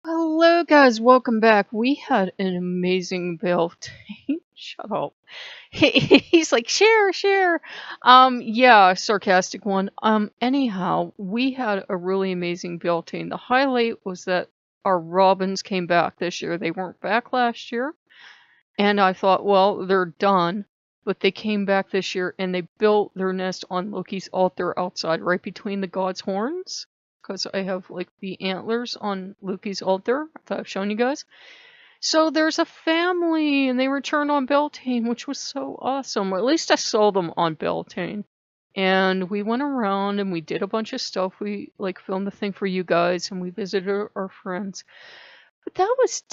Hello guys, welcome back. We had an amazing Beltane. Shut up. He's like, share, share. Yeah, sarcastic one. Anyhow, we had a really amazing Beltane. The highlight was that our robins came back this year. They weren't back last year. And I thought, well, they're done. But they came back this year and they built their nest on Loki's altar outside, right between the god's horns. Because I have like the antlers on Loki's altar that I've shown you guys. So there's a family and they returned on Beltane, which was so awesome. Or at least I saw them on Beltane. And we went around and we did a bunch of stuff. We like filmed the thing for you guys and we visited our friends. But that was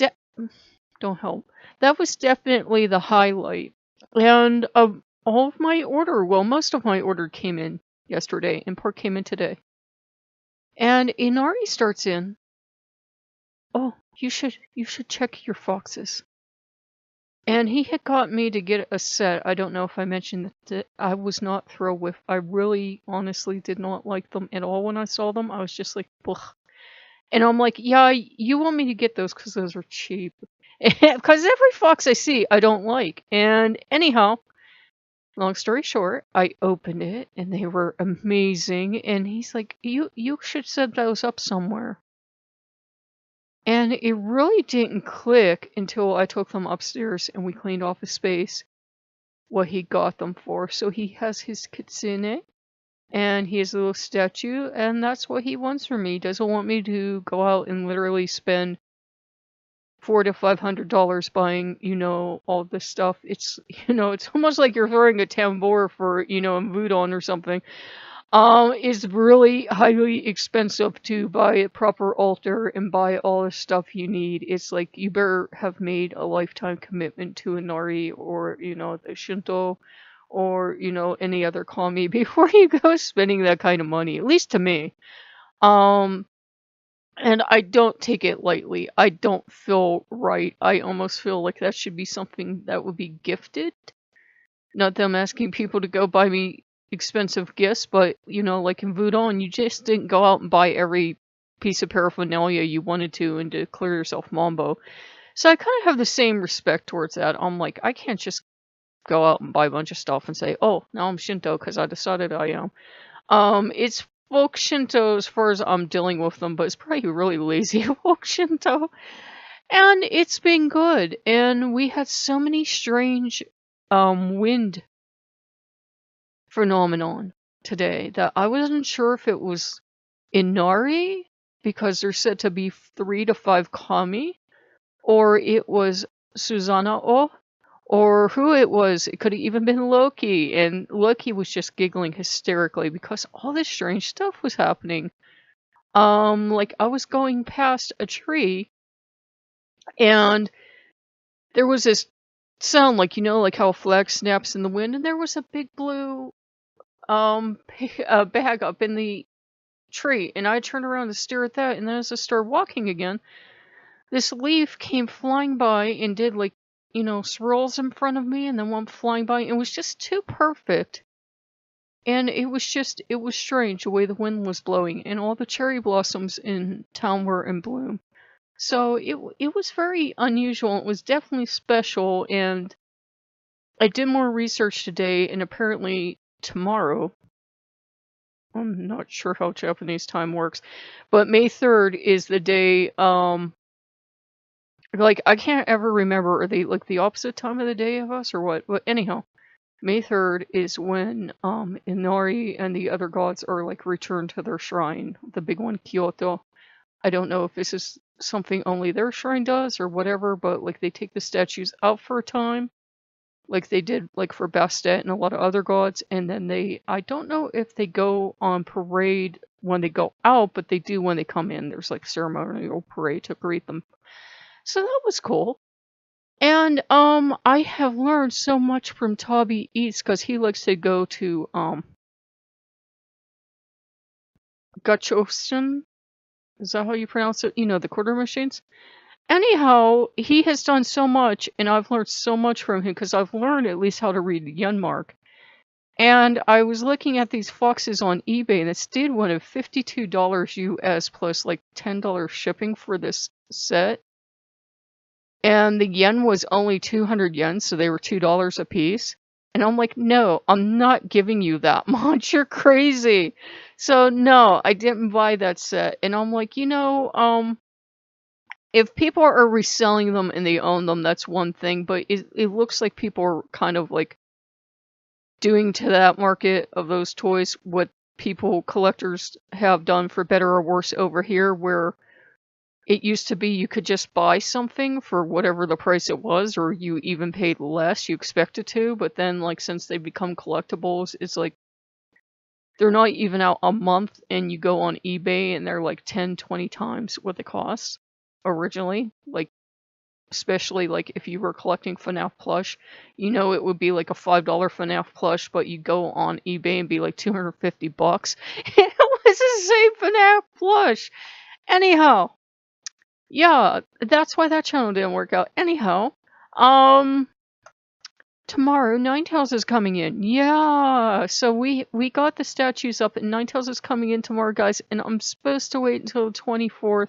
don't help. That was definitely the highlight. And all of my order, well, most of my order came in yesterday, and part came in today. And Inari starts in. Oh, you should check your foxes. And he had got me to get a set. I don't know if I mentioned that I was not thrilled with. I really, honestly did not like them at all when I saw them. I was just like, ugh. And I'm like, yeah, you want me to get those because those are cheap. Because every fox I see, I don't like. And anyhow, long story short, I opened it and they were amazing. And he's like, you should set those up somewhere. And it really didn't click until I took them upstairs and we cleaned off his space what he got them for. So he has his kitsune and he has a little statue, and that's what he wants from me. He doesn't want me to go out and literally spend $400 to $500 buying, all this stuff. It's, it's almost like you're throwing a tambour for, a Voodoo or something. It's really highly expensive to buy a proper altar and buy all the stuff you need. It's like you better have made a lifetime commitment to Inari or, the Shinto or, any other kami before you go spending that kind of money, at least to me. And I don't take it lightly. I don't feel right. I almost feel like that should be something that would be gifted. Not that I'm asking people to go buy me expensive gifts, but, like in Voodoo, and you just didn't go out and buy every piece of paraphernalia you wanted to and declare yourself Mambo. So I kind of have the same respect towards that. I'm like, I can't just go out and buy a bunch of stuff and say, oh, now I'm Shinto because I decided I am. It's folk Shinto as far as I'm dealing with them, but it's probably really lazy folk Shinto. And it's been good. And we had so many strange wind phenomenon today that I wasn't sure if it was Inari, because there's said to be 3 to 5 kami, or it was Susanoo, or who it was. It could have even been Loki, and Loki was just giggling hysterically because all this strange stuff was happening. Like I was going past a tree, and there was this sound like, like how a flag snaps in the wind, and there was a big blue bag up in the tree, and I turned around to stare at that, and then as I started walking again, this leaf came flying by and did like, swirls in front of me, and then one flying by. It was just too perfect. And it was strange the way the wind was blowing, and all the cherry blossoms in town were in bloom. So it was very unusual. It was definitely special, and I did more research today, and apparently tomorrow, I'm not sure how Japanese time works, but May 3rd is the day, like, I can't ever remember, are they like the opposite time of the day of us or what? But anyhow, May 3rd is when Inari and the other gods are like returned to their shrine, the big one, Kyoto. I don't know if this is something only their shrine does or whatever, but like they take the statues out for a time, like they did like for Bastet and a lot of other gods, and then I don't know if they go on parade when they go out, but they do when they come in. There's like ceremonial parade to greet them. So that was cool. And I have learned so much from Tabi Eats because he likes to go to Gachosen. Is that how you pronounce it? The quarter machines. Anyhow, he has done so much, and I've learned so much from him because I've learned at least how to read Yenmark. And I was looking at these foxes on eBay, and this dude wanted $52 US plus like $10 shipping for this set. And the yen was only 200 yen, so they were $2 a piece. And I'm like, no, I'm not giving you that much. You're crazy. So no, I didn't buy that set. And I'm like, if people are reselling them and they own them, that's one thing. But it looks like people are kind of like doing to that market of those toys what collectors have done for better or worse over here, where it used to be you could just buy something for whatever the price it was, or you even paid less you expected to, but then like since they become collectibles, it's like they're not even out a month and you go on eBay and they're like 10, 20 times what they cost originally. Like especially like if you were collecting FNAF plush, it would be like a $5 FNAF plush, but you go on eBay and be like $250. It was the same FNAF plush. Anyhow, yeah, that's why that channel didn't work out. Anyhow, tomorrow Ninetales is coming in. Yeah, so we got the statues up and Ninetales is coming in tomorrow, guys, and I'm supposed to wait until the 24th.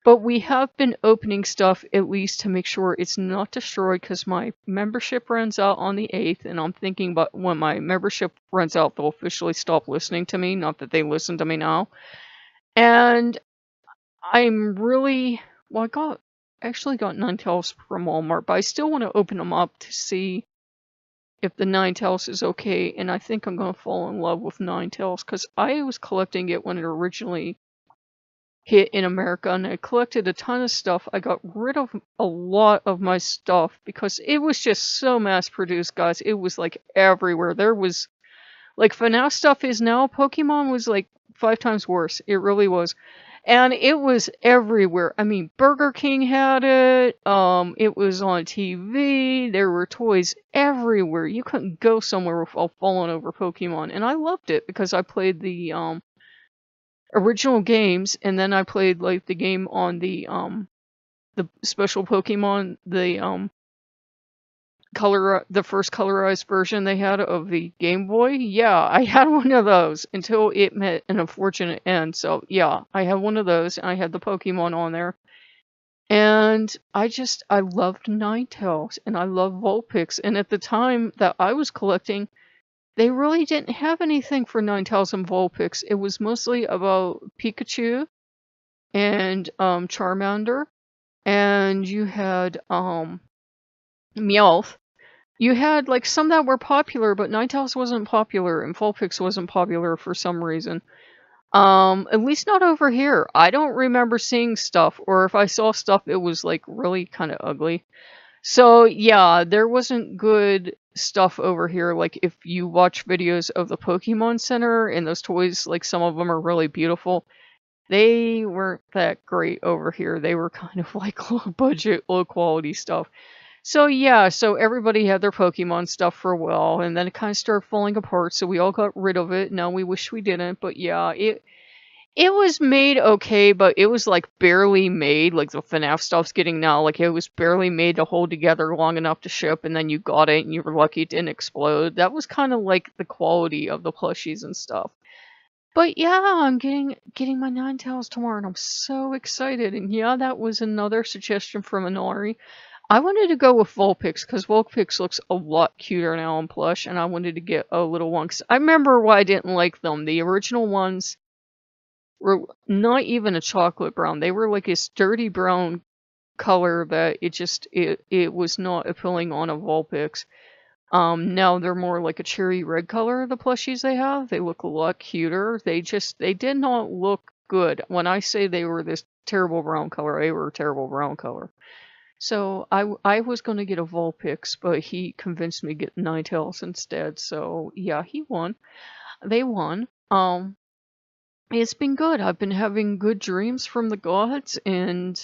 But we have been opening stuff at least to make sure it's not destroyed, because my membership runs out on the 8th, and I'm thinking about when my membership runs out, they'll officially stop listening to me. Not that they listen to me now. And I'm really... Well, I actually got Ninetales from Walmart, but I still want to open them up to see if the Ninetales is okay, and I think I'm going to fall in love with Ninetales, because I was collecting it when it originally hit in America, and I collected a ton of stuff. I got rid of a lot of my stuff because it was just so mass produced, guys. It was like everywhere. There was like FNAF stuff is now. Pokemon was like 5 times worse. It really was. And it was everywhere. I mean, Burger King had it. It was on TV. There were toys everywhere. You couldn't go somewhere without falling over Pokemon. And I loved it because I played the original games, and then I played like the game on the special Pokemon, the first colorized version they had of the Game Boy. Yeah, I had one of those until it met an unfortunate end. So yeah, I had one of those, and I had the Pokemon on there. And I loved Ninetales, and I loved Vulpix, and at the time that I was collecting, they really didn't have anything for Ninetales and Vulpix. It was mostly about Pikachu and Charmander, and you had Meowth. You had like some that were popular, but Ninetales wasn't popular, and Vulpix wasn't popular for some reason. At least not over here. I don't remember seeing stuff, or if I saw stuff, it was like really kind of ugly. So yeah, there wasn't good stuff over here. Like if you watch videos of the Pokemon Center and those toys, like some of them are really beautiful. They weren't that great over here. They were kind of like low budget, low quality stuff. So yeah, so everybody had their Pokemon stuff for a while, and then it kind of started falling apart, so we all got rid of it. Now we wish we didn't, but yeah, it was made okay, but it was like barely made, like the FNAF stuff's getting now, like it was barely made to hold together long enough to ship, and then you got it and you were lucky it didn't explode. That was kind of like the quality of the plushies and stuff. But yeah, I'm getting my Ninetales tomorrow, and I'm so excited. And yeah, that was another suggestion from Inari. I wanted to go with Vulpix, because Vulpix looks a lot cuter now on plush, and I wanted to get a little one, because I remember why I didn't like them. The original ones were not even a chocolate brown. They were like a sturdy brown color that it was not appealing on a Vulpix. Now they're more like a cherry red color, the plushies they have. They look a lot cuter. They did not look good. When I say they were this terrible brown color, they were a terrible brown color. So I was going to get a Vulpix, but he convinced me to get Ninetales instead. So yeah, he won. They won. It's been good. I've been having good dreams from the gods, and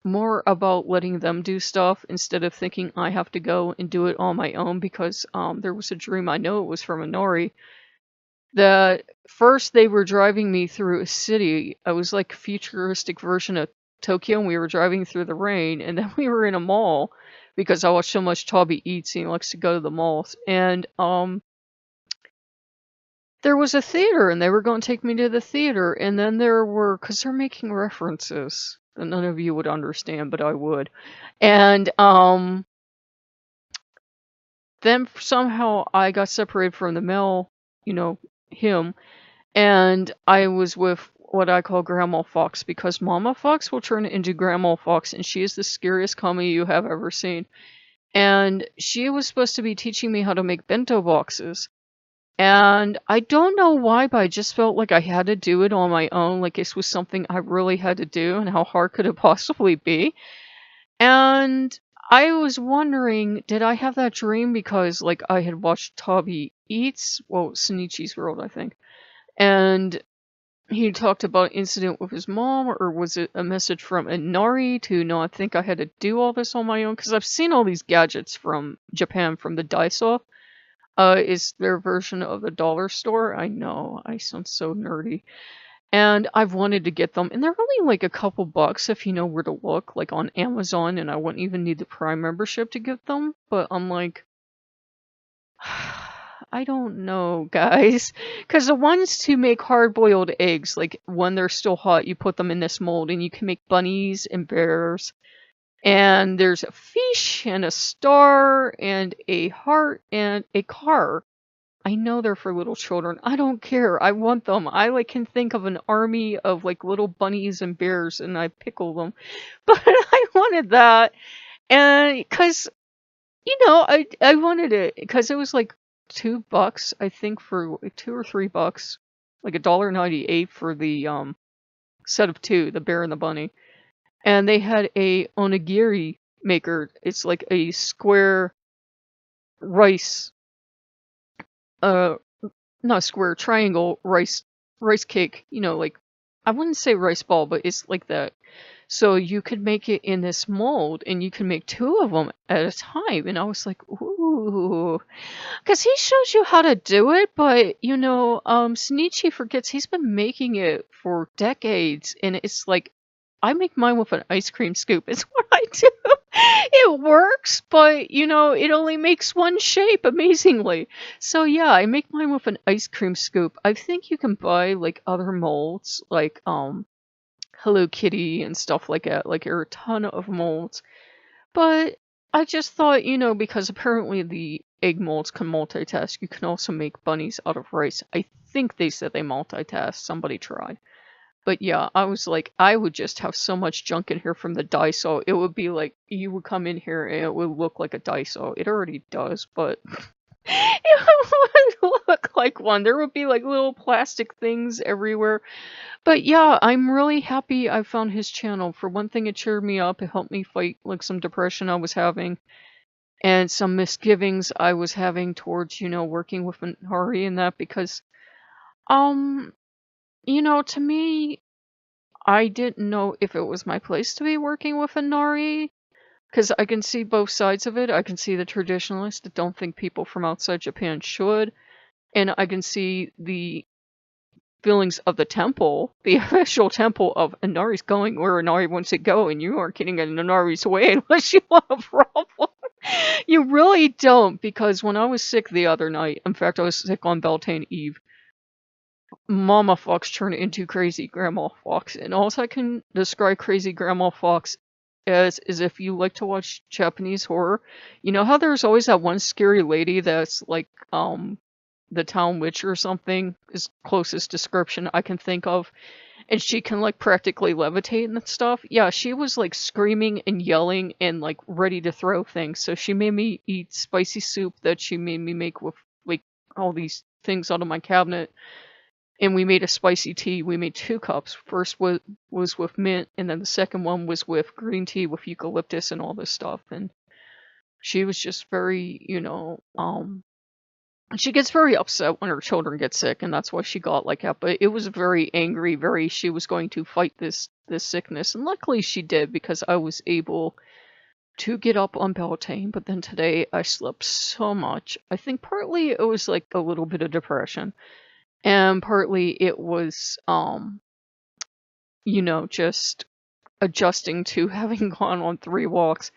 more about letting them do stuff instead of thinking I have to go and do it on my own, because there was a dream, I know it was from Inori, that first they were driving me through a city. I was like a futuristic version of Tokyo, and we were driving through the rain, and then we were in a mall because I watch so much Toby Eats and he likes to go to the malls. And there was a theater and they were going to take me to the theater, and then there were, because they're making references that none of you would understand, but I would. And then somehow I got separated from the male, him, and I was with what I call Grandma Fox, because Mama Fox will turn into Grandma Fox, and she is the scariest kami you have ever seen. And she was supposed to be teaching me how to make bento boxes. And I don't know why, but I just felt like I had to do it on my own. Like this was something I really had to do, and how hard could it possibly be? And I was wondering, did I have that dream because, like, I had watched Toby Eats, well, Shinichi's World, I think, and he talked about an incident with his mom, or was it a message from Inari to not think I had to do all this on my own? Because I've seen all these gadgets from Japan, from the Daiso. Is their version of the dollar store. I know, I sound so nerdy. And I've wanted to get them, and they're only like a couple bucks if you know where to look, like on Amazon, and I wouldn't even need the Prime membership to get them. But I'm like, I don't know, guys. Because the ones to make hard-boiled eggs, like when they're still hot, you put them in this mold, and you can make bunnies and bears. And there's a fish and a star and a heart and a car. I know they're for little children. I don't care. I want them. I like can think of an army of like little bunnies and bears, and I pickle them. But I wanted that, and because I wanted it because it was like $2, I think, for like, $2 or $3, like $1.98 for the set of two, the bear and the bunny. And they had a onigiri maker. It's like a square rice, uh, not square, triangle rice cake. Like, I wouldn't say rice ball, but it's like that. So you could make it in this mold, and you can make two of them at a time. And I was like, ooh, because he shows you how to do it, but Shinichi forgets he's been making it for decades, and it's like, I make mine with an ice cream scoop. It's what I do. It works, but it only makes one shape amazingly. So yeah, I make mine with an ice cream scoop. I think you can buy like other molds, like Hello Kitty and stuff like that. Like there are a ton of molds. But I just thought, because apparently the egg molds can multitask, you can also make bunnies out of rice. I think they said they multitask. Somebody tried. But yeah, I was like, I would just have so much junk in here from the Daiso. It would be like, you would come in here and it would look like a Daiso. It already does, but it would look like one. There would be like little plastic things everywhere. But yeah, I'm really happy I found his channel. For one thing, it cheered me up. It helped me fight like some depression I was having, and some misgivings I was having towards, working with Hari and that, because, to me, I didn't know if it was my place to be working with Inari, because I can see both sides of it. I can see the traditionalists that don't think people from outside Japan should, and I can see the feelings of the temple, the official temple of Inari's going where Inari wants to go, and you aren't getting in Inari's way unless you want a problem. You really don't, because when I was sick the other night, in fact, I was sick on Beltane Eve, Mama Fox turned into Crazy Grandma Fox, and all I can describe Crazy Grandma Fox as is, if you like to watch Japanese horror, you know how there's always that one scary lady that's like the town witch or something, is closest description I can think of, and she can like practically levitate and stuff. Yeah, she was like screaming and yelling and like ready to throw things. So she made me eat spicy soup that she made me make with like all these things out of my cabinet. And we made a spicy tea. We made 2 cups. First was with mint, and then the second one was with green tea with eucalyptus and all this stuff. And she was just very, she gets very upset when her children get sick, and that's why she got like that. But it was very angry, she was going to fight this sickness. And luckily she did, because I was able to get up on Beltane. But then today I slept so much. I think partly it was like a little bit of depression. And partly it was, just adjusting to having gone on 3 walks.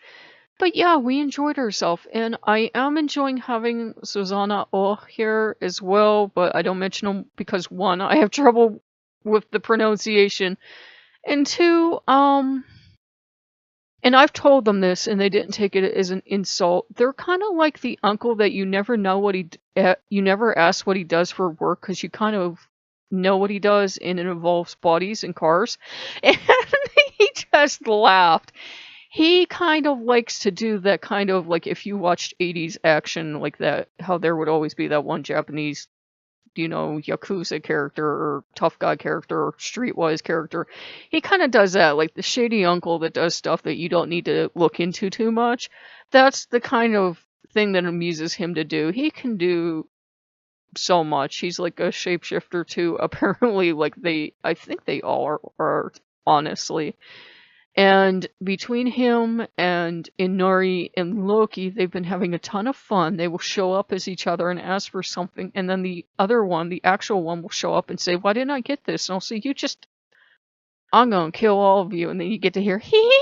But yeah, we enjoyed ourselves, and I am enjoying having Susanna Oh here as well, but I don't mention them because one, I have trouble with the pronunciation, and two, and I've told them this, and they didn't take it as an insult. They're kind of like the uncle that you never know what you never ask what he does for work because you kind of know what he does, and it involves bodies and cars. And he just laughed. He kind of likes to do that kind of like if you watched 80s action like that, how there would always be that one Japanese, Yakuza character or tough guy character or streetwise character. He kind of does that, like the shady uncle that does stuff that you don't need to look into too much. That's the kind of thing that amuses him to do. He can do so much. He's like a shapeshifter too. Apparently, I think they all are honestly. And between him and Inari and Loki, they've been having a ton of fun. They will show up as each other and ask for something, and then the other one, the actual one, will show up and say, "Why didn't I get this?" And I'll say, I'm gonna kill all of you, and then you get to hear, hee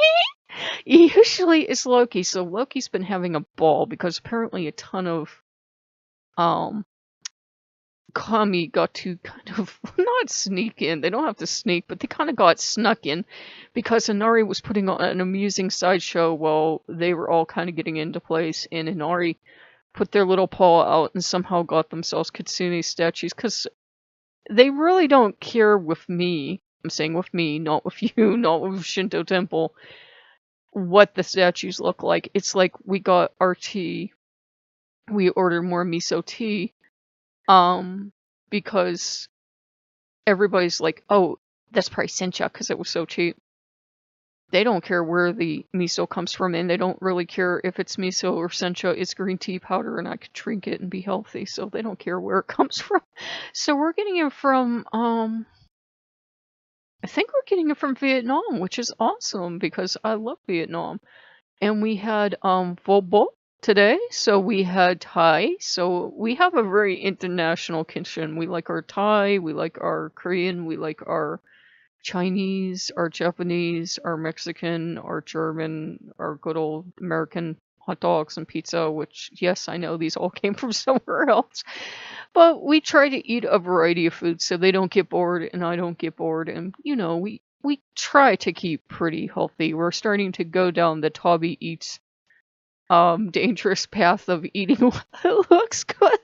hee. Usually it's Loki, so Loki's been having a ball because apparently a ton of Kami got to kind of not sneak in. They don't have to sneak, but they kind of got snuck in because Inari was putting on an amusing sideshow while they were all kind of getting into place, and Inari put their little paw out and somehow got themselves Kitsune statues because they really don't care with me. I'm saying with me, not with you, not with Shinto Temple, what the statues look like. It's like we got our tea. We ordered more miso tea. Because everybody's like, oh, that's probably sencha because it was so cheap. They don't care where the miso comes from, and they don't really care if it's miso or sencha. It's green tea powder, and I could drink it and be healthy, so they don't care where it comes from. So we're getting it from, I think we're getting it from Vietnam, which is awesome because I love Vietnam. And we had, Vobo today, so we had Thai. So we have a very international kitchen. We like our Thai, we like our Korean, we like our Chinese, our Japanese, our Mexican, our German, our good old American hot dogs and pizza, which, yes, I know these all came from somewhere else. But we try to eat a variety of foods so they don't get bored and I don't get bored. And, we try to keep pretty healthy. We're starting to go down the Toby Eats dangerous path of eating what looks good.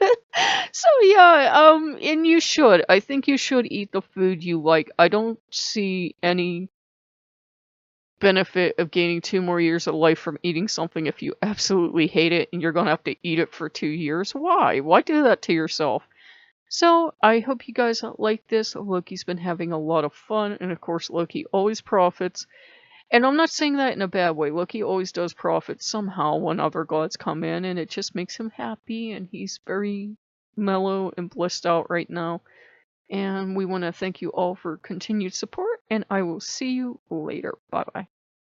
So yeah, and you should. I think you should eat the food you like. I don't see any benefit of gaining 2 more years of life from eating something if you absolutely hate it and you're gonna have to eat it for 2 years. Why? Why do that to yourself? So I hope you guys like this. Loki's been having a lot of fun, and of course Loki always profits. And I'm not saying that in a bad way. Loki always does profit somehow when other gods come in, and it just makes him happy, and he's very mellow and blissed out right now. And we want to thank you all for continued support, and I will see you later. Bye-bye.